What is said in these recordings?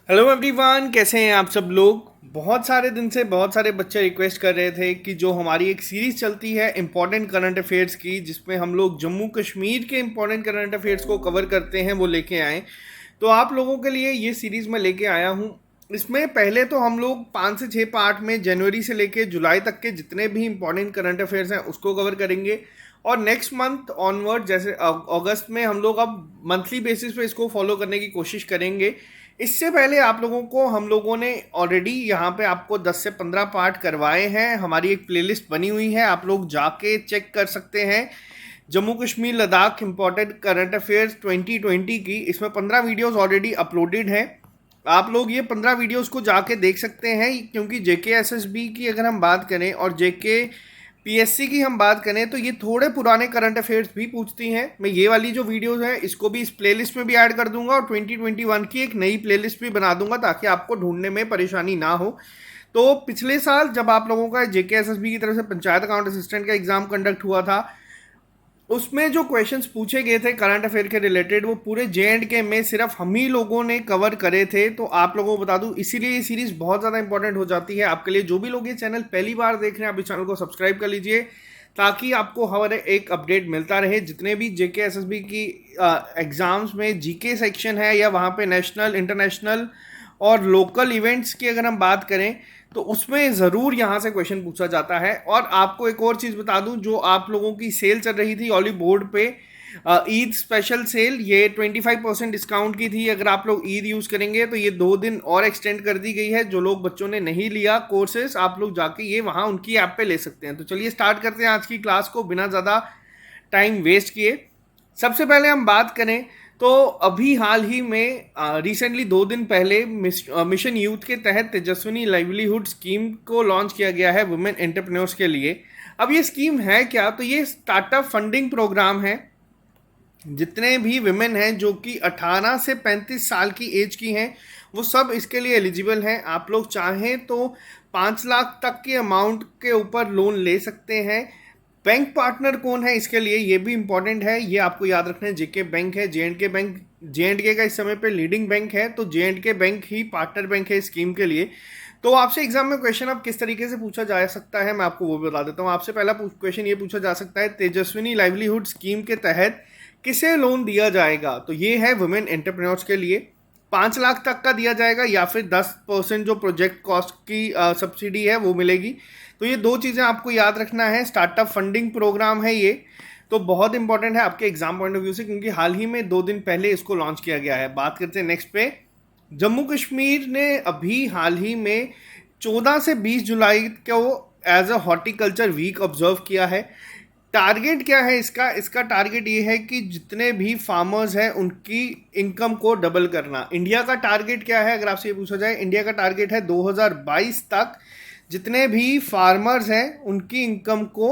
Hello everyone, कैसे हैं आप सब लोग। बहुत सारे दिन से बहुत सारे बच्चे रिक्वेस्ट कर रहे थे कि जो हमारी एक सीरीज चलती है इम्पोर्टेंट करंट अफेयर्स की, जिसमें हम लोग जम्मू कश्मीर के इम्पोर्टेंट करंट अफेयर्स को कवर करते हैं, वो लेके आए। तो आप लोगों के लिए ये सीरीज मैं लेके आया हूँ। इसमें पहले तो हम लोग 5 से 6 पार्ट में जनवरी से लेके जुलाई तक के जितने भी इम्पोर्टेंट करंट अफेयर्स हैं उसको कवर करेंगे। और नेक्स्ट मंथ ऑनवर्ड, जैसे अगस्त में, हम लोग अब मंथली बेसिस पे इसको फॉलो करने की कोशिश करेंगे। इससे पहले आप लोगों को हम लोगों ने ऑलरेडी यहाँ पे आपको 10 से 15 पार्ट करवाए हैं। हमारी एक प्लेलिस्ट बनी हुई है, आप लोग जाके चेक कर सकते हैं। Jammu Kashmir Ladakh important current affairs 2020 की, इसमें 15 वीडियोस ऑलरेडी अपलोडेड हैं। आप लोग ये 15 वीडियोस को जाके देख सकते हैं, क्योंकि जेके एसएसबी की अगर हम बात करें और जेके पीएससी की हम बात करें तो ये थोड़े पुराने करंट अफेयर्स भी पूछती हैं। मैं ये वाली जो वीडियोस है इसको भी इस प्लेलिस्ट में भी ऐड कर दूंगा और 2021 की एक नई प्लेलिस्ट भी बना दूंगा, ताकि आपको ढूंढने में परेशानी ना हो। तो पिछले साल जब आप लोगों का जेके एसएसबी की तरफ से पंचायत अकाउंट असिस्टेंट का एग्जाम कंडक्ट हुआ था, उसमें जो क्वेश्चंस पूछे गए थे करंट अफेयर के रिलेटेड, वो पूरे जे एंड के में सिर्फ हम ही लोगों ने कवर करे थे। तो आप लोगों को बता दूं, इसीलिए ये सीरीज बहुत ज़्यादा इंपॉर्टेंट हो जाती है आपके लिए। जो भी लोग ये चैनल पहली बार देख रहे हैं, आप इस चैनल को सब्सक्राइब कर लीजिए, ताकि आपको हर एक अपडेट मिलता रहे। जितने भी जेके एसएसबी की एग्जाम्स में जीके सेक्शन है, या वहाँ पे नेशनल, इंटरनेशनल और लोकल इवेंट्स की अगर हम बात करें, तो उसमें ज़रूर यहाँ से क्वेश्चन पूछा जाता है। और आपको एक और चीज़ बता दूं, जो आप लोगों की सेल चल रही थी ऑलिव बोर्ड पे, ईद स्पेशल सेल, ये 25% डिस्काउंट की थी। अगर आप लोग ईद यूज़ करेंगे तो ये 2 दिन और एक्सटेंड कर दी गई है। जो लोग बच्चों ने नहीं लिया कोर्सेज, आप लोग जाके ये वहाँ उनकी ऐप पे ले सकते हैं। तो चलिए स्टार्ट करते हैं आज की क्लास को बिना ज़्यादा टाइम वेस्ट किए। सबसे पहले हम बात करें तो अभी हाल ही में रिसेंटली 2 दिन पहले मिशन यूथ के तहत तेजस्विनी लाइवलीहुड स्कीम को लॉन्च किया गया है वुमेन एंटरप्रेन्योर्स के लिए। अब ये स्कीम है क्या? तो ये स्टार्टअप फंडिंग प्रोग्राम है। जितने भी विमेन हैं जो कि 18 से 35 साल की एज की हैं, वो सब इसके लिए एलिजिबल हैं। आप लोग चाहें तो 5 लाख तक के अमाउंट के ऊपर लोन ले सकते हैं। बैंक पार्टनर कौन है इसके लिए, ये भी इंपॉर्टेंट है, ये आपको याद रखना है। जेके बैंक है, जेएंडके बैंक, जेएंडके का इस समय पे लीडिंग बैंक है, तो जेएंडके बैंक ही पार्टनर बैंक है इस स्कीम के लिए। तो आपसे एग्जाम में क्वेश्चन अब किस तरीके से पूछा जा सकता है, मैं आपको वो भी बता देता हूँ। आपसे पहला क्वेश्चन ये पूछा जा सकता है, तेजस्विनी लाइवलीहुड स्कीम के तहत किसे लोन दिया जाएगा? तो ये है वुमेन एंटरप्रेन्योर्स के लिए। 5 लाख तक का दिया जाएगा, या फिर 10% जो प्रोजेक्ट कॉस्ट की सब्सिडी है वो मिलेगी। तो ये 2 चीज़ें आपको याद रखना है। स्टार्टअप फंडिंग प्रोग्राम है ये, तो बहुत इंपॉर्टेंट है आपके एग्जाम पॉइंट ऑफ व्यू से, क्योंकि हाल ही में 2 दिन पहले इसको लॉन्च किया गया है। बात करते हैं नेक्स्ट पे। जम्मू कश्मीर ने अभी हाल ही में 14 से 20 जुलाई को as a horticulture week observe किया है। टारगेट क्या है इसका? इसका टारगेट ये है कि जितने भी फार्मर्स हैं उनकी इनकम को डबल करना। इंडिया का टारगेट क्या है, अगर आपसे ये पूछा जाए, इंडिया का टारगेट है 2022 तक जितने भी फार्मर्स हैं उनकी इनकम को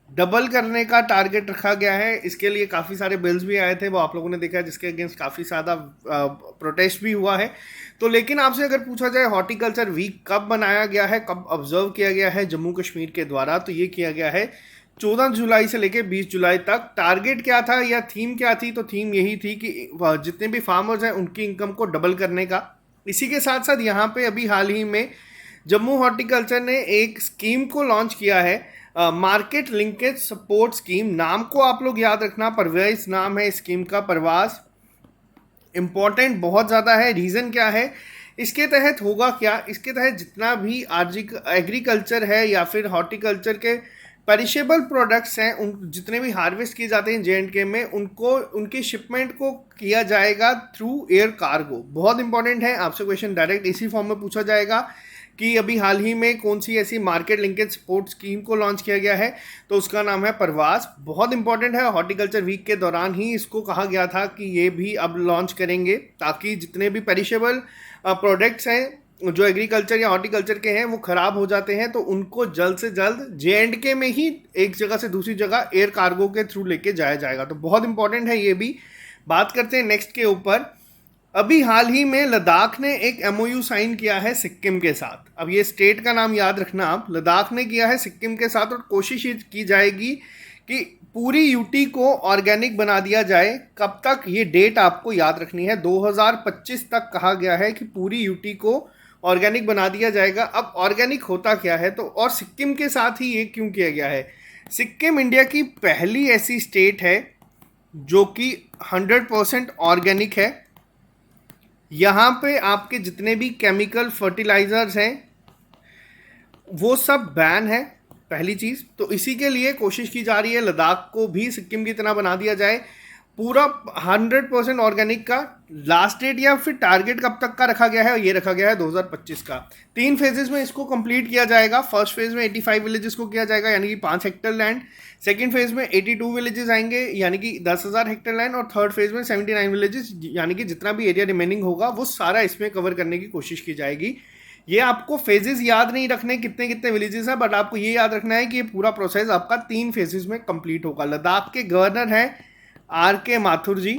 डबल करने का टारगेट रखा गया है। इसके लिए काफ़ी सारे बिल्स भी आए थे, वो आप लोगों ने देखा है, जिसके अगेंस्ट काफ़ी ज़्यादा प्रोटेस्ट भी हुआ है। तो लेकिन आपसे अगर पूछा जाए हॉर्टिकल्चर वीक कब बनाया गया है, कब ऑब्जर्व किया गया है जम्मू कश्मीर के द्वारा, तो ये किया गया है 14 जुलाई से लेकर 20 जुलाई तक। टारगेट क्या था या थीम क्या थी? तो थीम यही थी कि जितने भी फार्मर्स हैं उनकी इनकम को डबल करने का। इसी के साथ साथ यहाँ पे अभी हाल ही में जम्मू हॉर्टिकल्चर ने एक स्कीम को लॉन्च किया है, मार्केट लिंकेज सपोर्ट स्कीम। नाम को आप लोग याद रखना, परवेज नाम है स्कीम का, परवास। इम्पॉर्टेंट बहुत ज़्यादा है। रीज़न क्या है? इसके तहत होगा क्या, इसके तहत जितना भी एग्रीकल्चर है या फिर हॉर्टिकल्चर के पेरिशेबल प्रोडक्ट्स हैं, उन जितने भी हार्वेस्ट किए जाते हैं जे में, उनको उनकी शिपमेंट को किया जाएगा थ्रू एयर कार्गो। बहुत इंपॉर्टेंट है, आपसे क्वेश्चन डायरेक्ट इसी फॉर्म में पूछा जाएगा कि अभी हाल ही में कौन सी ऐसी मार्केट लिंकेज सपोर्ट स्कीम को लॉन्च किया गया है, तो उसका नाम है परवास। बहुत इंपॉर्टेंट है, हॉर्टिकल्चर वीक के दौरान ही इसको कहा गया था कि ये भी अब लॉन्च करेंगे, ताकि जितने भी पेरिशेबल प्रोडक्ट्स हैं जो एग्रीकल्चर या हॉर्टिकल्चर के हैं वो ख़राब हो जाते हैं, तो उनको जल्द से जल्द जे में ही एक जगह से दूसरी जगह एयर कार्गो के थ्रू लेके जाया जाएगा। तो बहुत इंपॉर्टेंट है ये भी। बात करते हैं नेक्स्ट के ऊपर। अभी हाल ही में लद्दाख ने एक एमओयू साइन किया है सिक्किम के साथ। अब ये स्टेट का नाम याद रखना आप, लद्दाख ने किया है सिक्किम के साथ, और कोशिश की जाएगी कि पूरी यूटी को ऑर्गेनिक बना दिया जाए, कब तक? ये डेट आपको याद रखनी है, 2025 तक कहा गया है कि पूरी यूटी को ऑर्गेनिक बना दिया जाएगा। अब ऑर्गेनिक होता क्या है, तो और सिक्किम के साथ ही ये क्यों किया गया है? सिक्किम इंडिया की पहली ऐसी स्टेट है जो कि 100% ऑर्गेनिक है। यहाँ पे आपके जितने भी केमिकल फर्टिलाइजर्स हैं वो सब बैन है, पहली चीज़। तो इसी के लिए कोशिश की जा रही है लद्दाख को भी सिक्किम की तरह बना दिया जाए, पूरा 100% ऑर्गेनिक का। लास्ट डेट या फिर टारगेट कब तक का रखा गया है? ये रखा गया है 2025 का। 3 फेजेस में इसको कंप्लीट किया जाएगा। फर्स्ट फेज में 85 विलेजेस को किया जाएगा, यानी कि 5 हेक्टेयर लैंड। सेकंड फेज में 82 विलेजेस आएंगे, यानी कि 10,000 हेक्टेयर लैंड। और थर्ड फेज में 79 विलेजेस, यानी कि जितना भी एरिया रिमेनिंग होगा वो सारा इसमें कवर करने की कोशिश की जाएगी। ये आपको फेजेस याद नहीं रखने कितने कितने विलेजेस हैं, बट आपको ये याद रखना है कि ये पूरा प्रोसेस आपका 3 फेजेस में कंप्लीट होगा। लद्दाख के गवर्नर हैं RK माथुर जी।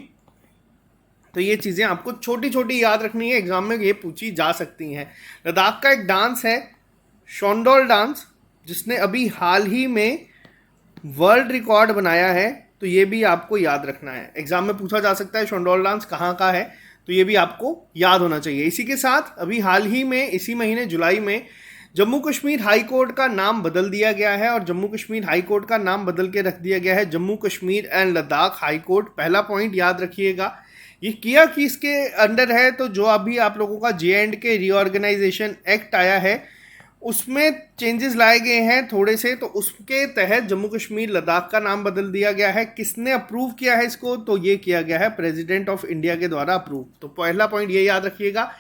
तो ये चीज़ें आपको छोटी छोटी याद रखनी है, एग्जाम में ये पूछी जा सकती हैं। लद्दाख का एक डांस है शोंडोल डांस, जिसने अभी हाल ही में वर्ल्ड रिकॉर्ड बनाया है, तो ये भी आपको याद रखना है। एग्जाम में पूछा जा सकता है शोंडोल डांस कहाँ का है, तो ये भी आपको याद होना चाहिए। इसी के साथ अभी हाल ही में इसी महीने जुलाई में जम्मू कश्मीर हाई कोर्ट का नाम बदल दिया गया है, और जम्मू कश्मीर हाई कोर्ट का नाम बदल के रख दिया गया है Jammu Kashmir and Ladakh high court. पहला पॉइंट याद रखिएगा, ये किया कि इसके अंडर है, तो जो अभी आप लोगों का J&K रीऑर्गेनाइजेशन एक्ट आया है उसमें चेंजेस लाए गए हैं थोड़े से, तो उसके तहत जम्मू कश्मीर लद्दाख का नाम बदल दिया गया है। किसने अप्रूव किया है इसको? तो ये किया गया है प्रेसिडेंट ऑफ इंडिया के द्वारा अप्रूव। तो पहला पॉइंट ये याद रखिएगा।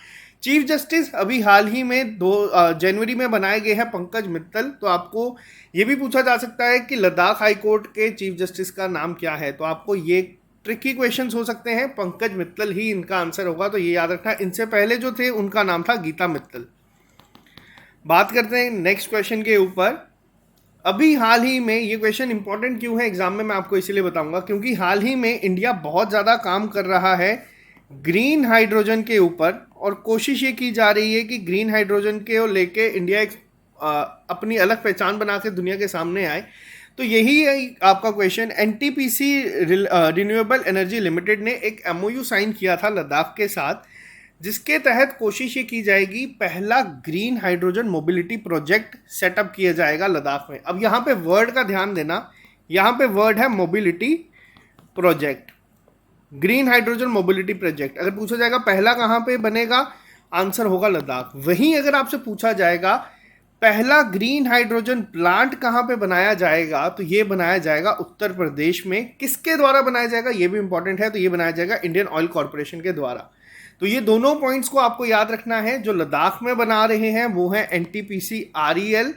चीफ जस्टिस अभी हाल ही में 2 जनवरी में बनाए गए हैं पंकज मित्तल। तो आपको ये भी पूछा जा सकता है कि लद्दाख हाई कोर्ट के चीफ जस्टिस का नाम क्या है, तो आपको ये ट्रिकी क्वेश्चंस हो सकते हैं। पंकज मित्तल ही इनका आंसर होगा, तो ये याद रखना। इनसे पहले जो थे उनका नाम था गीता मित्तल। बात करते हैं नेक्स्ट क्वेश्चन के ऊपर। अभी हाल ही में, ये क्वेश्चन इंपॉर्टेंट क्यों है एग्जाम में, मैं आपको इसीलिए बताऊंगा क्योंकि हाल ही में इंडिया बहुत ज़्यादा काम कर रहा है ग्रीन हाइड्रोजन के ऊपर, और कोशिश ये की जा रही है कि ग्रीन हाइड्रोजन के लेके इंडिया एक अपनी अलग पहचान बना के दुनिया के सामने आए। तो यही है आपका question. NTPC renewable energy limited ने एक MOU साइन किया था लद्दाख के साथ, जिसके तहत कोशिश ये की जाएगी पहला green hydrogen mobility project setup किया जाएगा लद्दाख में। अब यहाँ पे वर्ड का ध्यान देना, यहाँ पे वर्ड है mobility project, green hydrogen mobility project. अगर पूछा जाएगा पहला कहाँ पे बनेगा, आंसर होगा लद्दाख। वहीं अगर आपसे पूछा जाएगा पहला ग्रीन हाइड्रोजन प्लांट कहाँ पे बनाया जाएगा, तो ये बनाया जाएगा उत्तर प्रदेश में। किसके द्वारा बनाया जाएगा ये भी इंपॉर्टेंट है, तो ये बनाया जाएगा इंडियन ऑयल कॉर्पोरेशन के द्वारा। तो ये दोनों पॉइंट्स को आपको याद रखना है। जो लद्दाख में बना रहे हैं वो है NTPC REL,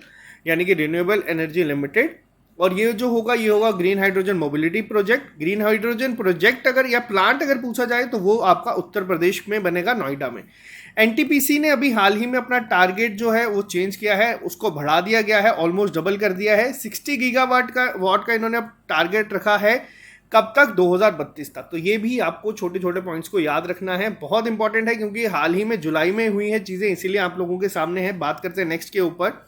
यानी कि रिन्यूएबल एनर्जी लिमिटेड, और ये जो होगा ये होगा green hydrogen mobility project. Green hydrogen project अगर या प्लांट अगर पूछा जाए तो वो आपका उत्तर प्रदेश में बनेगा, नोएडा में। NTPC ने अभी हाल ही में अपना टारगेट जो है वो चेंज किया है, उसको बढ़ा दिया गया है, ऑलमोस्ट डबल कर दिया है। 60 गीगावाट का इन्होंने टारगेट रखा है, कब तक? 2032 तक। तो ये भी आपको छोटे छोटे पॉइंट्स को याद रखना है, बहुत इंपॉर्टेंट है क्योंकि हाल ही में जुलाई में हुई है चीज़ें, इसीलिए आप लोगों के सामने है। बात करते हैं नेक्स्ट के ऊपर।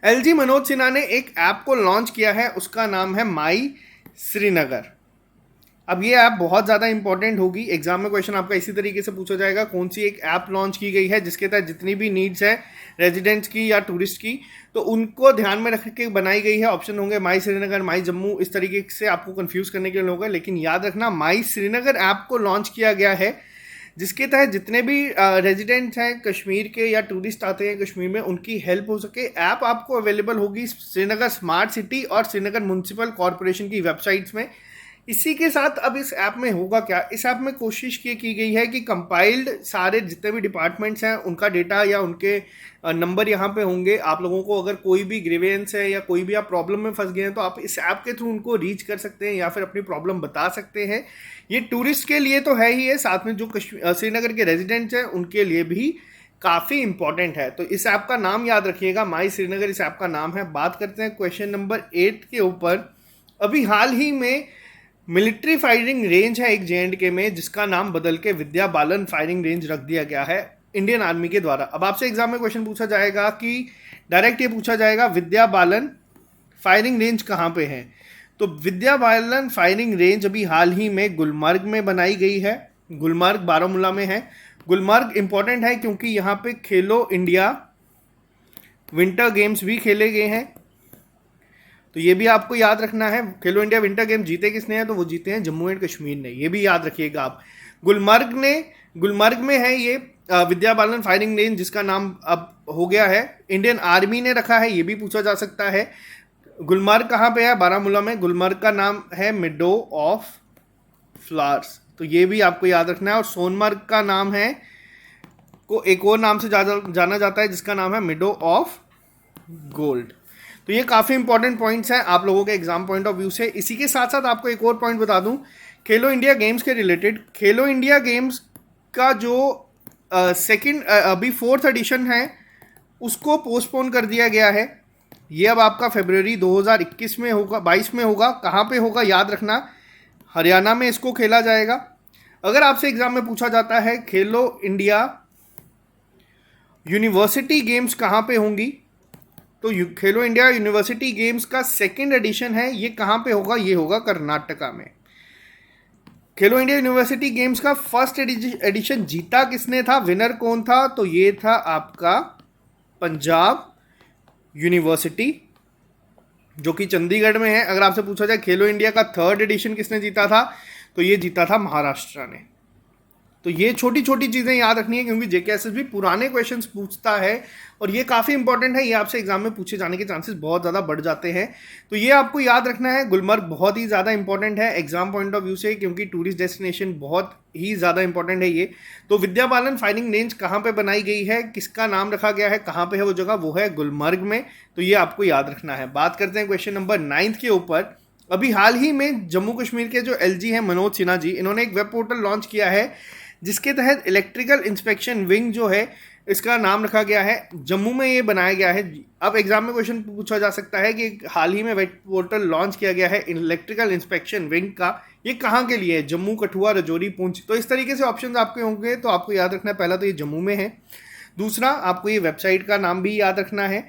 LG मनोज सिन्हा ने एक ऐप को लॉन्च किया है, उसका नाम है माई श्रीनगर। अब ये ऐप बहुत ज़्यादा इंपॉर्टेंट होगी, एग्जाम में क्वेश्चन आपका इसी तरीके से पूछा जाएगा, कौन सी एक ऐप लॉन्च की गई है जिसके तहत जितनी भी नीड्स है रेजिडेंट्स की या टूरिस्ट की, तो उनको ध्यान में रख के बनाई गई है। ऑप्शन होंगे माई श्रीनगर, माई जम्मू, इस तरीके से आपको कंफ्यूज करने के लिए होगा, लेकिन याद रखना माई श्रीनगर ऐप को लॉन्च किया गया है, जिसके तहत जितने भी रेजिडेंट्स हैं कश्मीर के या टूरिस्ट आते हैं कश्मीर में, उनकी हेल्प हो सके। ऐप आपको अवेलेबल होगी श्रीनगर स्मार्ट सिटी और श्रीनगर म्यूनसिपल कॉरपोरेशन की वेबसाइट्स में। इसी के साथ अब इस ऐप में होगा क्या, इस ऐप में कोशिश ये की गई है कि कंपाइल्ड सारे जितने भी डिपार्टमेंट्स हैं उनका डेटा या उनके नंबर यहाँ पे होंगे। आप लोगों को अगर कोई भी ग्रीवेंस है या कोई भी आप प्रॉब्लम में फंस गए हैं तो आप इस ऐप के थ्रू उनको रीच कर सकते हैं या फिर अपनी प्रॉब्लम बता सकते हैं। ये टूरिस्ट के लिए तो है ही है, साथ में जो श्रीनगर के रेजिडेंट्स हैं उनके लिए भी काफ़ी इंपॉर्टेंट है। तो इस ऐप का नाम याद रखिएगा, माई श्रीनगर इस ऐप का नाम है। बात करते हैं क्वेश्चन नंबर 8 के ऊपर। अभी हाल ही में मिलिट्री फायरिंग रेंज है एक J&K में, जिसका नाम बदल के विद्या बालन फायरिंग रेंज रख दिया गया है इंडियन आर्मी के द्वारा। अब आपसे एग्जाम में क्वेश्चन पूछा जाएगा कि डायरेक्ट ये पूछा जाएगा विद्या बालन फायरिंग रेंज कहाँ पे है, तो विद्या बालन फायरिंग रेंज अभी हाल ही में गुलमर्ग में बनाई गई है। गुलमर्ग बारामूला में है। गुलमर्ग इंपॉर्टेंट है क्योंकि यहाँ पे खेलो इंडिया विंटर गेम्स भी खेले गए हैं, तो ये भी आपको याद रखना है। खेलो इंडिया विंटर गेम जीते किसने हैं, तो वो जीते हैं जम्मू एंड कश्मीर ने, ये भी याद रखिएगा आप। गुलमर्ग में है ये विद्या बालन फायरिंग रेंज, जिसका नाम अब हो गया है इंडियन आर्मी ने रखा है, ये भी पूछा जा सकता है। गुलमर्ग कहाँ पे है, बारामूला में। गुलमर्ग का नाम है मिडो ऑफ फ्लावर्स, तो ये भी आपको याद रखना है। और सोनमर्ग का नाम है को एक और नाम से जाना जाता है, जिसका नाम है मिडो ऑफ गोल्ड। तो ये काफ़ी इंपॉर्टेंट पॉइंट्स हैं आप लोगों के एग्जाम पॉइंट ऑफ व्यू से। इसी के साथ साथ आपको एक और पॉइंट बता दूं खेलो इंडिया गेम्स के रिलेटेड। खेलो इंडिया गेम्स का जो अभी 4th एडिशन है उसको पोस्टपोन कर दिया गया है। ये अब आपका फरवरी 2021 में होगा, 22 में होगा। कहाँ पे होगा याद रखना, हरियाणा में इसको खेला जाएगा। अगर आपसे एग्जाम में पूछा जाता है खेलो इंडिया यूनिवर्सिटी गेम्स कहाँ पे होंगी, तो खेलो इंडिया यूनिवर्सिटी गेम्स का 2nd एडिशन है, ये कहाँ पे होगा, ये होगा कर्नाटका में। खेलो इंडिया यूनिवर्सिटी गेम्स का 1st एडिशन जीता किसने था, विनर कौन था, तो ये था आपका पंजाब यूनिवर्सिटी, जो कि चंडीगढ़ में है। अगर आपसे पूछा जाए खेलो इंडिया का 3rd एडिशन किसने जीता था, तो ये जीता था महाराष्ट्र ने। तो ये छोटी छोटी चीज़ें याद रखनी है क्योंकि जेकेएसएसबी पुराने क्वेश्चंस पूछता है और ये काफ़ी इंपॉर्टेंट है, ये आपसे एग्जाम में पूछे जाने के चांसेस बहुत ज़्यादा बढ़ जाते हैं। तो ये आपको याद रखना है। गुलमर्ग बहुत ही ज़्यादा इंपॉर्टेंट है एग्जाम पॉइंट ऑफ व्यू से, क्योंकि टूरिस्ट डेस्टिनेशन बहुत ही ज़्यादा इंपॉर्टेंट है ये। तो विद्या बालन फायरिंग रेंज कहाँ पर बनाई गई है, किसका नाम रखा गया है, कहाँ पर है वो जगह, वो है गुलमर्ग में। तो ये आपको याद रखना है। बात करते हैं क्वेश्चन नंबर 9 के ऊपर। अभी हाल ही में जम्मू कश्मीर के जो एलजी हैं मनोज सिन्हा जी, इन्होंने एक वेब पोर्टल लॉन्च किया है जिसके तहत इलेक्ट्रिकल इंस्पेक्शन विंग जो है इसका नाम रखा गया है। जम्मू में ये बनाया गया है। अब एग्जाम में क्वेश्चन पूछा जा सकता है कि हाल ही में वेब पोर्टल लॉन्च किया गया है इलेक्ट्रिकल इंस्पेक्शन विंग का, ये कहाँ के लिए है, जम्मू, कठुआ, राजौरी, पुंछ। तो इस तरीके से ऑप्शन आपके होंगे, तो आपको याद रखना है पहला तो ये जम्मू में है, दूसरा आपको ये वेबसाइट का नाम भी याद रखना है।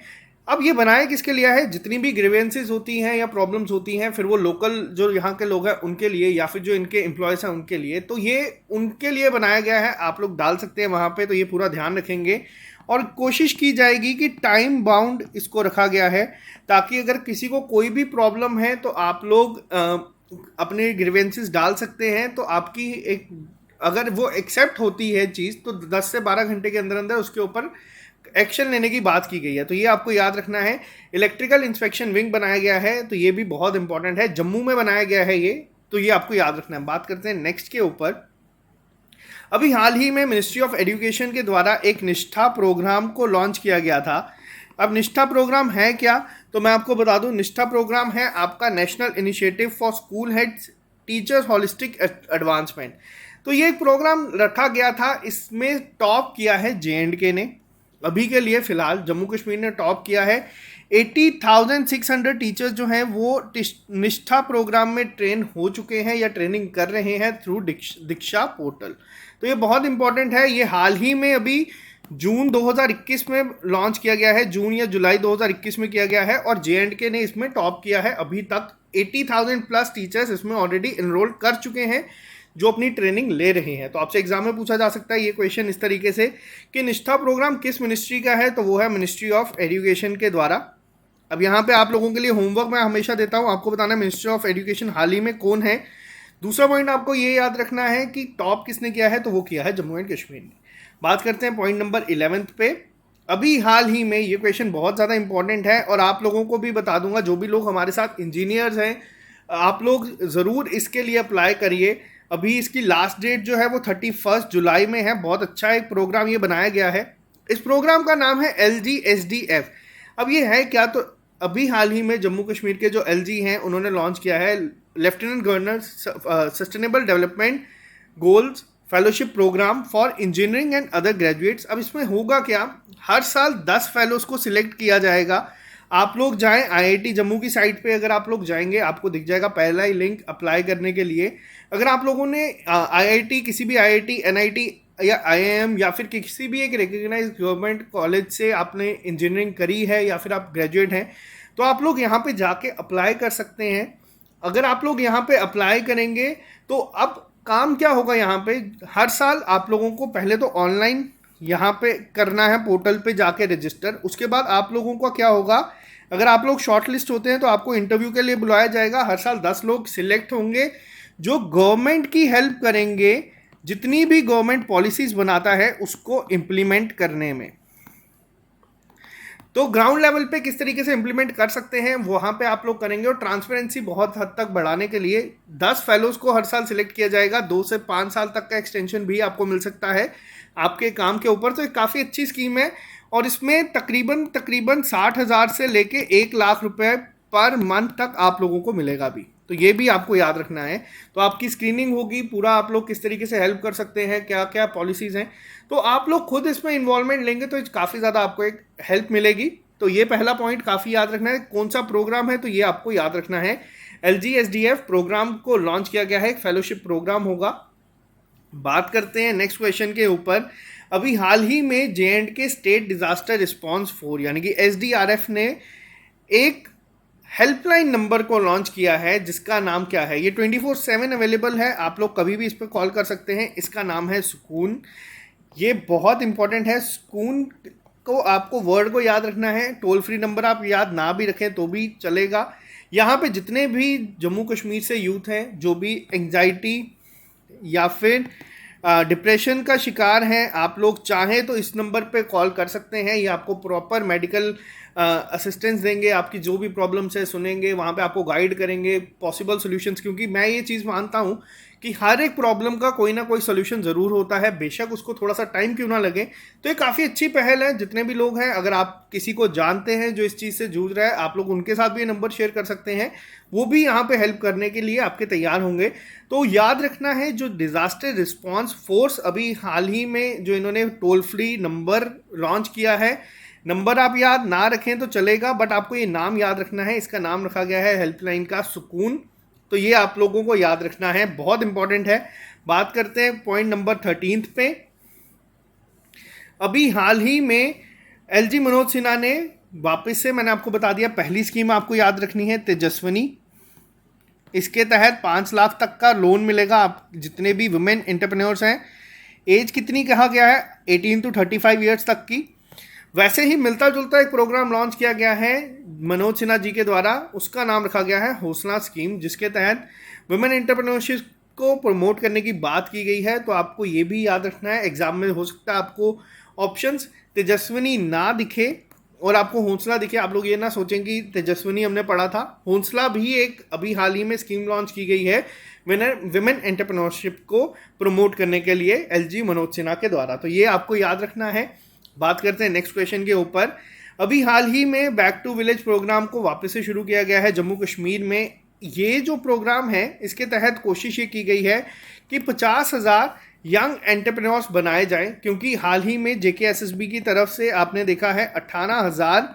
अब ये बनाया किसके लिए है, जितनी भी ग्रीवेंसेस होती हैं या प्रॉब्लम्स होती हैं, फिर वो लोकल जो यहाँ के लोग हैं उनके लिए या फिर जो इनके एम्प्लॉयज़ हैं उनके लिए, तो ये उनके लिए बनाया गया है। आप लोग डाल सकते हैं वहाँ पे, तो ये पूरा ध्यान रखेंगे और कोशिश की जाएगी कि टाइम बाउंड इसको रखा गया है, ताकि अगर किसी को कोई भी प्रॉब्लम है तो आप लोग अपने ग्रीवेंसेस डाल सकते हैं। तो आपकी एक अगर वो एक्सेप्ट होती है चीज़, तो 10 से 12 घंटे के अंदर अंदर उसके ऊपर एक्शन लेने की बात की गई है। तो ये आपको याद रखना है। इलेक्ट्रिकल इंस्पेक्शन विंग बनाया गया है, तो ये भी बहुत इंपॉर्टेंट है, जम्मू में बनाया गया है ये, तो ये आपको याद रखना है। बात करते हैं नेक्स्ट के ऊपर। अभी हाल ही में मिनिस्ट्री ऑफ एजुकेशन के द्वारा एक निष्ठा प्रोग्राम को लॉन्च किया गया था। अब निष्ठा प्रोग्राम है क्या, तो मैं आपको बता दूं, निष्ठा प्रोग्राम है आपका national initiative for school heads teachers holistic advancement. तो ये एक प्रोग्राम रखा गया था, इसमें टॉप किया है JNK ने। अभी के लिए फिलहाल जम्मू कश्मीर ने टॉप किया है। 80,600 टीचर्स जो हैं वो निष्ठा प्रोग्राम में ट्रेन हो चुके हैं या ट्रेनिंग कर रहे हैं थ्रू दीक्षा पोर्टल। तो ये बहुत इंपॉर्टेंट है। ये हाल ही में अभी जून 2021 में लॉन्च किया गया है, जून या जुलाई 2021 में किया गया है, और JNK ने इसमें टॉप किया है। अभी तक 80,000 प्लस टीचर्स इसमें ऑलरेडी एनरोल कर चुके हैं जो अपनी ट्रेनिंग ले रहे हैं। तो आपसे एग्जाम में पूछा जा सकता है ये क्वेश्चन इस तरीके से कि निष्ठा प्रोग्राम किस मिनिस्ट्री का है, तो वो है मिनिस्ट्री ऑफ एजुकेशन के द्वारा। अब यहाँ पे आप लोगों के लिए होमवर्क मैं हमेशा देता हूँ, आपको बताना है मिनिस्ट्री ऑफ एजुकेशन हाल ही में कौन है। दूसरा पॉइंट आपको ये याद रखना है कि टॉप किसने किया है, तो वो किया है जम्मू एंड कश्मीर ने। बात करते हैं पॉइंट नंबर 11 पे। अभी हाल ही में ये क्वेश्चन बहुत ज़्यादा इंपॉर्टेंट है और आप लोगों को भी बता दूंगा, जो भी लोग हमारे साथ इंजीनियर्स हैं, आप लोग ज़रूर इसके लिए अप्लाई करिए। अभी इसकी लास्ट डेट जो है वो 31 जुलाई में है। बहुत अच्छा एक प्रोग्राम ये बनाया गया है। इस प्रोग्राम का नाम है LGSDF। अब ये है क्या, तो अभी हाल ही में जम्मू कश्मीर के जो LG हैं उन्होंने लॉन्च किया है lieutenant governor sustainable development goals fellowship programme for engineering and other graduates. अब इसमें होगा क्या, हर साल 10 फेलोज को सिलेक्ट किया जाएगा। आप लोग जाएं IIT जम्मू की साइट पे, अगर आप लोग जाएंगे आपको दिख जाएगा पहला ही लिंक अप्लाई करने के लिए। अगर आप लोगों ने IIT, किसी भी IIT, NIT या IIM या फिर किसी भी एक रिकग्नाइज गवर्नमेंट कॉलेज से आपने इंजीनियरिंग करी है या फिर आप ग्रेजुएट हैं, तो आप लोग यहाँ पे जाके अप्लाई कर सकते हैं। अगर आप लोग यहाँ पे अप्लाई करेंगे तो अब काम क्या होगा, यहाँ पे हर साल आप लोगों को पहले तो ऑनलाइन यहाँ पे करना है, पोर्टल पे जाके रजिस्टर। उसके बाद आप लोगों का क्या होगा, अगर आप लोग शॉर्ट लिस्ट होते हैं तो आपको इंटरव्यू के लिए बुलाया जाएगा। हर साल 10 लोग सिलेक्ट होंगे जो गवर्नमेंट की हेल्प करेंगे, जितनी भी गवर्नमेंट पॉलिसीज बनाता है उसको इम्प्लीमेंट करने में। तो ग्राउंड लेवल पे किस तरीके से इंप्लीमेंट कर सकते हैं वहां पे आप लोग करेंगे। और ट्रांसपेरेंसी बहुत हद तक बढ़ाने के लिए 10 फेलोज को हर साल सिलेक्ट किया जाएगा। 2 से 5 साल तक का एक्सटेंशन भी आपको मिल सकता है आपके काम के ऊपर। तो एक काफ़ी अच्छी स्कीम है और इसमें तकरीबन 60,000 से लेके 1 लाख रुपए पर मंथ तक आप लोगों को मिलेगा भी। तो ये भी आपको याद रखना है। तो आपकी स्क्रीनिंग होगी, पूरा आप लोग किस तरीके से हेल्प कर सकते हैं, क्या क्या पॉलिसीज़ हैं, तो आप लोग खुद इसमें इन्वॉल्वमेंट लेंगे तो काफ़ी ज़्यादा आपको एक हेल्प मिलेगी। तो ये पहला पॉइंट काफ़ी याद रखना है। कौन सा प्रोग्राम है, तो ये आपको याद रखना है। LGSDF प्रोग्राम को लॉन्च किया गया है, एक फेलोशिप प्रोग्राम होगा। बात करते हैं नेक्स्ट क्वेश्चन के ऊपर। अभी हाल ही में J&K state disaster response force यानी कि SDRF ने एक हेल्पलाइन नंबर को लॉन्च किया है जिसका नाम क्या है, ये 24/7 अवेलेबल है, आप लोग कभी भी इस पर कॉल कर सकते हैं। इसका नाम है सुकून। ये बहुत इंपॉर्टेंट है। सुकून को आपको वर्ड को याद रखना है। टोल फ्री नंबर आप याद ना भी रखें तो भी चलेगा। यहाँ पे जितने भी जम्मू कश्मीर से यूथ हैं जो भी एंजाइटी या फिर डिप्रेशन का शिकार हैं, आप लोग चाहें तो इस नंबर पे कॉल कर सकते हैं। ये आपको प्रॉपर मेडिकल असिस्टेंस देंगे, आपकी जो भी प्रॉब्लम्स है सुनेंगे, वहाँ पे आपको गाइड करेंगे पॉसिबल सॉल्यूशंस। क्योंकि मैं ये चीज़ मानता हूँ कि हर एक प्रॉब्लम का कोई ना कोई सोल्यूशन ज़रूर होता है, बेशक उसको थोड़ा सा टाइम क्यों ना लगे। तो ये काफ़ी अच्छी पहल है। जितने भी लोग हैं, अगर आप किसी को जानते हैं जो इस चीज़ से जूझ रहा है, आप लोग उनके साथ भी ये नंबर शेयर कर सकते हैं, वो भी यहाँ पे हेल्प करने के लिए आपके तैयार होंगे। तो याद रखना है, जो डिज़ास्टर रिस्पॉन्स फोर्स अभी हाल ही में जो इन्होंने टोल फ्री नंबर लॉन्च किया है, नंबर आप याद ना रखें तो चलेगा, बट आपको ये नाम याद रखना है। इसका नाम रखा गया है हेल्पलाइन का सुकून। तो ये आप लोगों को याद रखना है, बहुत इंपॉर्टेंट है। बात करते हैं पॉइंट नंबर 13 पे। अभी हाल ही में LG मनोज सिन्हा ने वापस से, मैंने आपको बता दिया, पहली स्कीम आपको याद रखनी है तेजस्विनी। इसके तहत 5 लाख तक का लोन मिलेगा आप जितने भी वुमेन एंटरप्रेन्योर्स हैं। एज कितनी कहा गया है, 18 to 35 ईयर्स तक की। वैसे ही मिलता जुलता एक प्रोग्राम लॉन्च किया गया है मनोज सिन्हा जी के द्वारा, उसका नाम रखा गया है हौसला स्कीम, जिसके तहत वुमेन एंटरप्रेन्योरशिप को प्रमोट करने की बात की गई है। तो आपको ये भी याद रखना है, एग्जाम में हो सकता है आपको ऑप्शंस तेजस्विनी ना दिखे और आपको हौसला दिखे। आप लोग ये ना सोचें कि तेजस्विनी हमने पढ़ा था, हौसला भी एक अभी हाल ही में स्कीम लॉन्च की गई है विमेन एंटरप्रेन्योरशिप को प्रमोट करने के लिए LG मनोज सिन्हा के द्वारा। तो ये आपको याद रखना है। बात करते हैं नेक्स्ट क्वेश्चन के ऊपर। अभी हाल ही में बैक टू विलेज प्रोग्राम को वापस से शुरू किया गया है जम्मू कश्मीर में। ये जो प्रोग्राम है, इसके तहत कोशिश ये की गई है कि 50,000 यंग एंटरप्रेन्योर्स बनाए जाएं, क्योंकि हाल ही में JKSSB की तरफ से आपने देखा है 18,000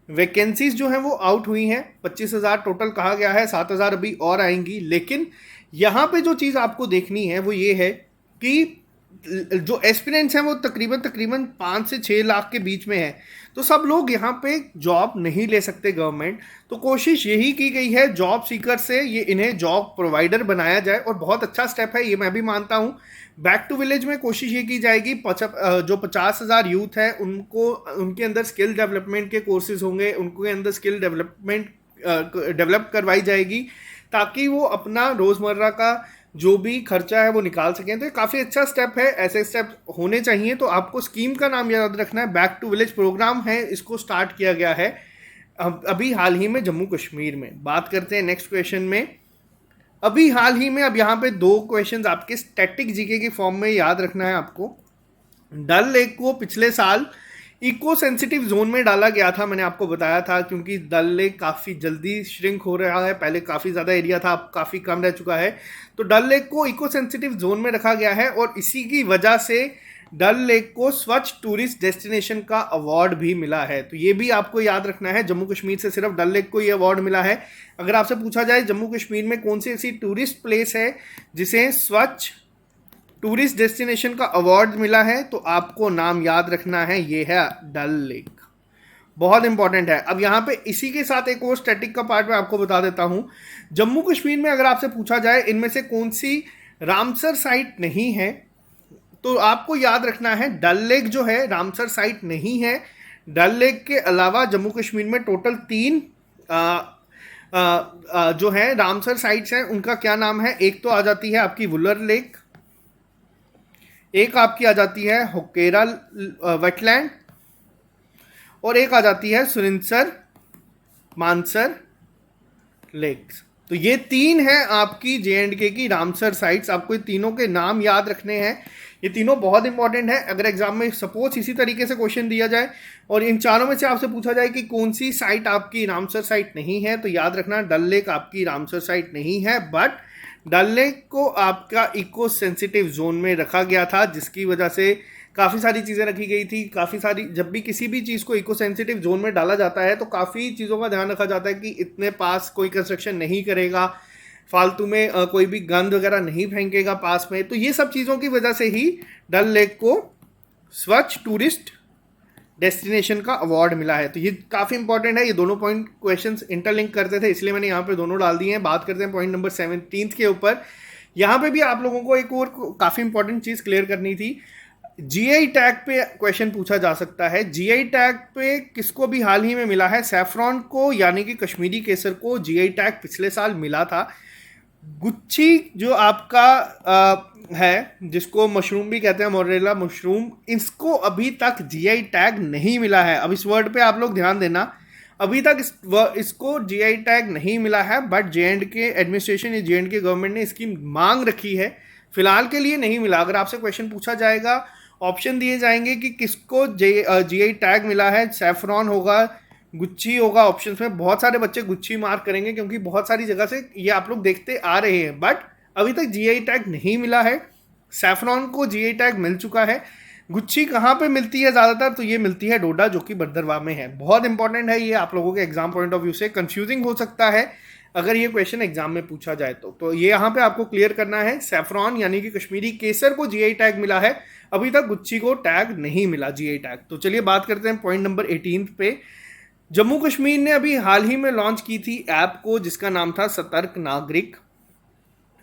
वैकेंसीज जो हैं वो आउट हुई हैं। 25,000 टोटल कहा गया है, 7,000 अभी और आएंगी। लेकिन यहाँ पे जो चीज़ आपको देखनी है वो ये है कि जो एस्पिरेंट्स हैं वो तकरीबन 5 से 6 लाख के बीच में है। तो सब लोग यहाँ पे जॉब नहीं ले सकते गवर्नमेंट। तो कोशिश यही की गई है जॉब सीकर से ये इन्हें जॉब प्रोवाइडर बनाया जाए, और बहुत अच्छा स्टेप है ये, मैं भी मानता हूँ। बैक टू विलेज में कोशिश ये की जाएगी जो 50,000 यूथ है उनको, उनके अंदर स्किल डेवलपमेंट के कोर्सेज होंगे, उनके अंदर स्किल डेवलप करवाई जाएगी ताकि वो अपना रोज़मर्रा का जो भी खर्चा है वो निकाल सकें। तो ये काफ़ी अच्छा स्टेप है, ऐसे स्टेप होने चाहिए। तो आपको स्कीम का नाम याद रखना है, बैक टू विलेज प्रोग्राम है, इसको स्टार्ट किया गया है अभी हाल ही में जम्मू कश्मीर में। बात करते हैं नेक्स्ट क्वेश्चन में। अभी हाल ही में, अब यहाँ पे 2 क्वेश्चंस आपके स्टैटिक जीके के फॉर्म में याद रखना है आपको। डल लेक को पिछले साल इको सेंसिटिव जोन में डाला गया था, मैंने आपको बताया था, क्योंकि डल लेक काफ़ी जल्दी श्रिंक हो रहा है। पहले काफ़ी ज़्यादा एरिया था, अब काफ़ी कम रह चुका है। तो डल लेक को इको सेंसिटिव जोन में रखा गया है और इसी की वजह से डल लेक को स्वच्छ टूरिस्ट डेस्टिनेशन का अवार्ड भी मिला है। तो ये भी आपको याद रखना है, जम्मू कश्मीर से सिर्फ डल लेक को ये अवार्ड मिला है। अगर आपसे पूछा जाए जम्मू कश्मीर में कौन सी ऐसी टूरिस्ट प्लेस है जिसे स्वच्छ टूरिस्ट डेस्टिनेशन का अवार्ड मिला है, तो आपको नाम याद रखना है, ये है डल लेक। बहुत इंपॉर्टेंट है। अब यहाँ पे इसी के साथ एक और स्टैटिक का पार्ट मैं आपको बता देता हूँ। जम्मू कश्मीर में अगर आपसे पूछा जाए इनमें से कौन सी रामसर साइट नहीं है, तो आपको याद रखना है डल लेक जो है रामसर साइट नहीं है। डल लेक के अलावा जम्मू कश्मीर में टोटल 3 जो है रामसर साइट्स हैं, उनका क्या नाम है। एक तो आ जाती है आपकी वुलर लेक, एक आपकी आ जाती है होकेरा वेटलैंड, और एक आ जाती है सुरिंसर मानसर लेक्स। तो ये 3 हैं आपकी J&K की रामसर साइट्स। आपको ये तीनों के नाम याद रखने हैं, ये तीनों बहुत इंपॉर्टेंट है। अगर एग्जाम में सपोज इसी तरीके से क्वेश्चन दिया जाए और इन चारों में से आपसे पूछा जाए कि कौन सी साइट आपकी रामसर साइट नहीं है, तो याद रखना डल लेक आपकी रामसर साइट नहीं है। बट डल लेक को आपका इको सेंसिटिव जोन में रखा गया था, जिसकी वजह से काफ़ी सारी चीज़ें रखी गई थी। काफ़ी सारी, जब भी किसी भी चीज़ को इको सेंसिटिव जोन में डाला जाता है तो काफ़ी चीज़ों का ध्यान रखा जाता है कि इतने पास कोई कंस्ट्रक्शन नहीं करेगा, फालतू में कोई भी गंद वगैरह नहीं फेंकेगा पास में। तो ये सब चीज़ों की वजह से ही डल लेक को स्वच्छ टूरिस्ट डेस्टिनेशन का अवार्ड मिला है। तो ये काफ़ी इंपॉर्टेंट है। ये दोनों पॉइंट क्वेश्चंस इंटरलिंक करते थे, इसलिए मैंने यहाँ पे दोनों डाल दिए हैं। बात करते हैं पॉइंट नंबर 17 के ऊपर। यहाँ पे भी आप लोगों को एक और काफ़ी इंपॉर्टेंट चीज़ क्लियर करनी थी। जीआई टैग पे क्वेश्चन पूछा जा सकता है। जीआई टैग पे किसको भी हाल ही में मिला है, सैफरॉन को, यानी कि कश्मीरी केसर को जीआई टैग पिछले साल मिला था। गुच्छी जो आपका है, जिसको मशरूम भी कहते हैं, मोरेला मशरूम, इसको अभी तक जीआई टैग नहीं मिला है। अब इस वर्ड पे आप लोग ध्यान देना, अभी तक इसको जीआई टैग नहीं मिला है। बट J&K एडमिनिस्ट्रेशन या J&K गवर्नमेंट ने इसकी मांग रखी है। फिलहाल के लिए नहीं मिला। अगर आपसे क्वेश्चन पूछा जाएगा, ऑप्शन दिए जाएंगे कि किसको जीआई टैग मिला है, सैफरॉन होगा, गुच्छी होगा। ऑप्शंस में बहुत सारे बच्चे गुच्छी मार्क करेंगे क्योंकि बहुत सारी जगह से ये आप लोग देखते आ रहे हैं। बट अभी तक जीआई टैग नहीं मिला है। सैफरॉन को जीआई टैग मिल चुका है। गुच्छी कहाँ पे मिलती है ज़्यादातर, तो ये मिलती है डोडा, जो कि भद्रवाह में है। बहुत इंपॉर्टेंट है ये, आप लोगों के एग्जाम पॉइंट ऑफ व्यू से कंफ्यूजिंग हो सकता है अगर ये क्वेश्चन एग्जाम में पूछा जाए तो ये यहाँ पे आपको क्लियर करना है। सैफरॉन यानी कि कश्मीरी केसर को जीआई टैग मिला है, अभी तक गुच्छी को टैग नहीं मिला जीआई टैग। तो चलिए बात करते हैं पॉइंट नंबर 18 पे। जम्मू कश्मीर ने अभी हाल ही में लॉन्च की थी ऐप को, जिसका नाम था सतर्क नागरिक।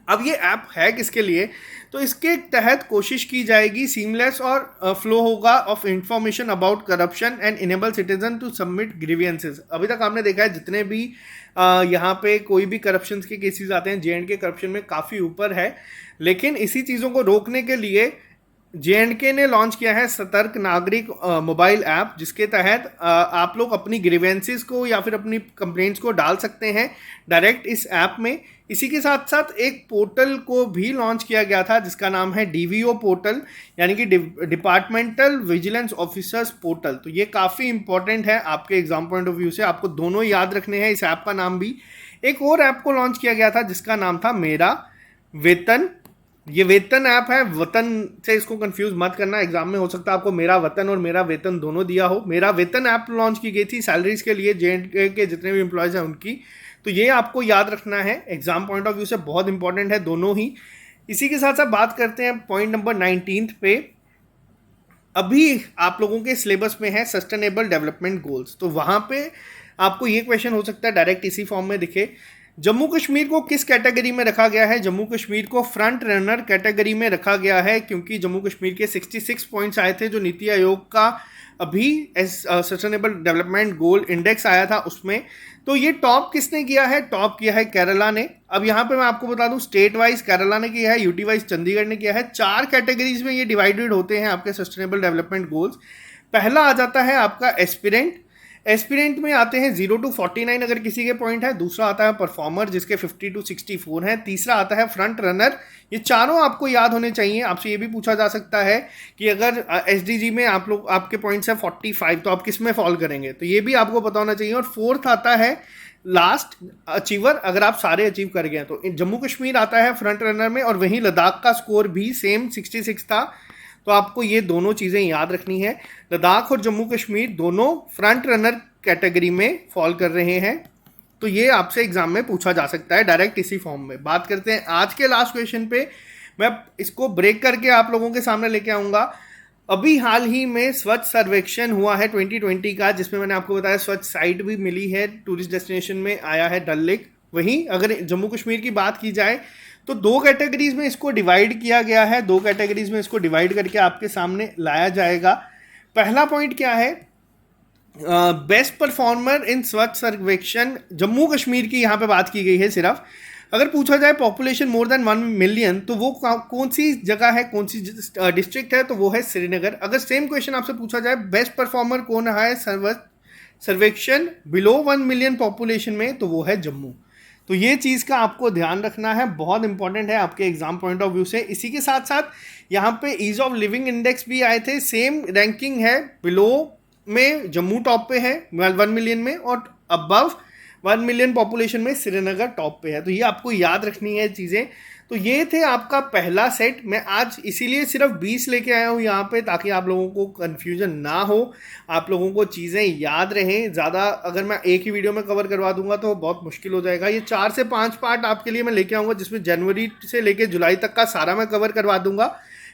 अब ये ऐप है किसके लिए, तो इसके तहत कोशिश की जाएगी सीमलेस और फ्लो होगा of information about corruption and enable citizen to submit grievances. अभी तक आपने देखा है जितने भी यहाँ पे कोई भी करप्शन के केसेस आते हैं, J&K करप्शन में काफ़ी ऊपर है। लेकिन इसी चीज़ों को रोकने के लिए J&K ने लॉन्च किया है सतर्क नागरिक मोबाइल ऐप, जिसके तहत आप लोग अपनी ग्रीवेंसेस को या फिर अपनी कंप्लेंट्स को डाल सकते हैं डायरेक्ट इस ऐप में। इसी के साथ साथ एक पोर्टल को भी लॉन्च किया गया था जिसका नाम है DVO पोर्टल, यानी कि डिपार्टमेंटल विजिलेंस ऑफिसर्स पोर्टल। तो ये काफ़ी इंपॉर्टेंट है आपके एग्जाम पॉइंट ऑफ व्यू से, आपको दोनों याद रखने हैं। इस ऐप का नाम भी, एक और ऐप को लॉन्च किया गया था जिसका नाम था मेरा वेतन। ये वेतन ऐप है, वतन से इसको कंफ्यूज मत करना, एग्जाम में हो सकता है आपको मेरा वतन और मेरा वेतन दोनों दिया हो। मेरा वेतन ऐप लॉन्च की गई थी सैलरीज के लिए, J&K के जितने भी एम्प्लॉयज हैं उनकी। तो ये आपको याद रखना है, एग्जाम पॉइंट ऑफ व्यू से बहुत इंपॉर्टेंट है दोनों ही। इसी के साथ साथ बात करते हैं पॉइंट नंबर 19 पे। अभी आप लोगों के सिलेबस में है सस्टेनेबल डेवलपमेंट गोल्स, तो वहाँ पे आपको ये क्वेश्चन हो सकता है डायरेक्ट इसी फॉर्म में दिखे। जम्मू कश्मीर को किस कैटेगरी में रखा गया है, जम्मू कश्मीर को फ्रंट रनर कैटेगरी में रखा गया है, क्योंकि जम्मू कश्मीर के 66 पॉइंट्स आए थे जो नीति आयोग का अभी सस्टेनेबल डेवलपमेंट गोल इंडेक्स आया था उसमें। तो ये टॉप किसने किया है, टॉप किया है केरला ने। अब यहाँ पे मैं आपको बता दूं, स्टेट वाइज केरला ने किया है, यूटी वाइज चंडीगढ़ ने किया है। 4 कैटेगरीज में ये डिवाइडेड होते हैं आपके सस्टेनेबल डेवलपमेंट गोल्स। पहला आ जाता है आपका एस्पिरेंट। एस्पिरेंट में आते हैं 0 to 49 अगर किसी के पॉइंट है। दूसरा आता है परफॉर्मर जिसके 50 to 64 हैं। तीसरा आता है फ्रंट रनर। ये चारों आपको याद होने चाहिए। आपसे ये भी पूछा जा सकता है कि अगर एसडीजी में आप लोग आपके पॉइंट्स है 45 तो आप किस में फॉल करेंगे, तो ये भी आपको पता होना चाहिए। और फोर्थ आता है लास्ट अचीवर, अगर आप सारे अचीव कर गए। तो जम्मू कश्मीर आता है फ्रंट रनर में, और वहीं लद्दाख का स्कोर भी सेम 66 था। तो आपको ये दोनों चीज़ें याद रखनी है, लद्दाख और जम्मू कश्मीर दोनों फ्रंट रनर कैटेगरी में फॉल कर रहे हैं। तो ये आपसे एग्जाम में पूछा जा सकता है डायरेक्ट इसी फॉर्म में। बात करते हैं आज के लास्ट क्वेश्चन पे। मैं इसको ब्रेक करके आप लोगों के सामने लेके आऊँगा। अभी हाल ही में स्वच्छ सर्वेक्षण हुआ है 2020 का, जिसमें मैंने आपको बताया स्वच्छ साइट भी मिली है, टूरिस्ट डेस्टिनेशन में आया है डल लेक। वहीं अगर जम्मू कश्मीर की बात की जाए तो 2 कैटेगरीज में इसको डिवाइड किया गया है, 2 कैटेगरीज में इसको डिवाइड करके आपके सामने लाया जाएगा। पहला पॉइंट क्या है, बेस्ट परफॉर्मर इन स्वच्छ सर्वेक्षण जम्मू कश्मीर की यहाँ पे बात की गई है सिर्फ। अगर पूछा जाए पॉपुलेशन मोर देन 1 मिलियन तो वो कौन सी जगह है, कौन सी डिस्ट्रिक्ट है, तो वो है श्रीनगर। अगर सेम क्वेश्चन आपसे पूछा जाए बेस्ट परफॉर्मर कौन है सर्वेक्षण बिलो 1 मिलियन पॉपुलेशन में, तो वो है जम्मू। तो ये चीज़ का आपको ध्यान रखना है, बहुत इंपॉर्टेंट है आपके एग्जाम पॉइंट ऑफ व्यू से। इसी के साथ साथ यहाँ पे ईज ऑफ लिविंग इंडेक्स भी आए थे, सेम रैंकिंग है, बिलो में जम्मू टॉप पे है 1 मिलियन में, और अबव 1 मिलियन पॉपुलेशन में श्रीनगर टॉप पे है। तो ये आपको याद रखनी है चीज़ें। तो ये थे आपका पहला सेट। मैं आज इसीलिए सिर्फ 20 लेके आया हूँ यहाँ पे, ताकि आप लोगों को कन्फ्यूजन ना हो, आप लोगों को चीज़ें याद रहें। ज़्यादा अगर मैं एक ही वीडियो में कवर करवा दूंगा तो बहुत मुश्किल हो जाएगा। ये 4 से 5 पार्ट आपके लिए मैं लेके आऊँगा, जिसमें जनवरी से लेके जुलाई तक का सारा मैं कवर करवा दूंगा।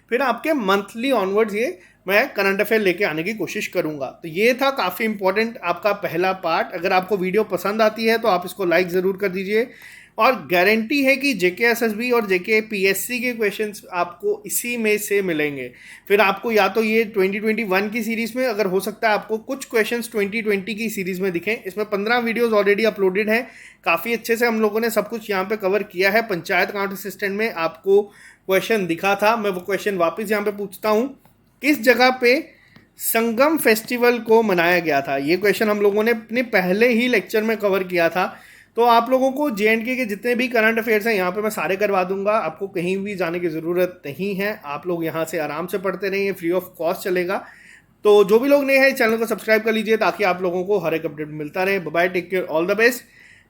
फिर आपके मंथली ऑनवर्ड्स ये मैं करंट अफेयर लेके आने की कोशिश करूंगा। तो ये था काफ़ी इंपॉर्टेंट आपका पहला पार्ट। अगर आपको वीडियो पसंद आती है तो आप इसको लाइक ज़रूर कर दीजिए, और गारंटी है कि जेके एसएसबी और जेके पीएससी के क्वेश्चंस आपको इसी में से मिलेंगे। फिर आपको या तो ये 2021 की सीरीज़ में, अगर हो सकता है आपको कुछ क्वेश्चंस 2020 की सीरीज़ में दिखें। इसमें 15 वीडियोज़ ऑलरेडी अपलोडेड हैं, काफ़ी अच्छे से हम लोगों ने सब कुछ यहाँ पे कवर किया है। पंचायत अकाउंट असिस्टेंट में आपको क्वेश्चन दिखा था, मैं वो क्वेश्चन वापस यहाँ पे पूछता हूँ, किस जगह पे संगम फेस्टिवल को मनाया गया था। ये क्वेश्चन हम लोगों ने अपने पहले ही लेक्चर में कवर किया था। तो आप लोगों को जेएंडके के जितने भी करंट अफेयर्स हैं यहाँ पे मैं सारे करवा दूंगा, आपको कहीं भी जाने की ज़रूरत नहीं है। आप लोग यहाँ से आराम से पढ़ते रहिए, फ्री ऑफ कॉस्ट चलेगा। तो जो भी लोग नए हैं इस चैनल को सब्सक्राइब कर लीजिए, ताकि आप लोगों को हर एक अपडेट मिलता रहे। Bye, take care, all the best.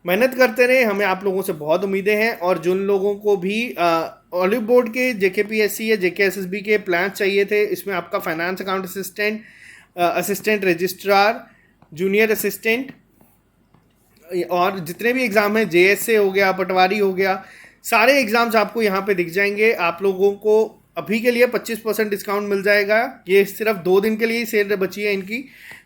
मेहनत करते रहे, हमें आप लोगों से बहुत उम्मीदें हैं। और जिन लोगों को भी ऑलिव बोर्ड के जेकेपीएससी या जेकेएसएसबी के प्लान चाहिए थे, इसमें आपका finance account assistant, assistant registrar, junior assistant, और जितने भी एग्ज़ाम हैं, जेएसए हो गया, पटवारी हो गया, सारे एग्ज़ाम्स आपको यहाँ पे दिख जाएंगे। आप लोगों को अभी के लिए 25% डिस्काउंट मिल जाएगा। ये सिर्फ 2 दिन के लिए ही सेल बची है इनकी,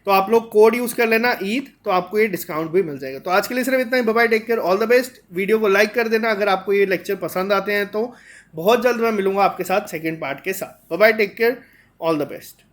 तो आप लोग कोड यूज़ कर लेना ईद, तो आपको ये डिस्काउंट भी मिल जाएगा। तो आज के लिए सिर्फ इतना ही। Bye, take care, all the best. Video को लाइक कर देना अगर आपको ये लेक्चर पसंद आते हैं तो। बहुत जल्द मैं मिलूंगा आपके साथ सेकेंड पार्ट के साथ। Bye, take care, all the best.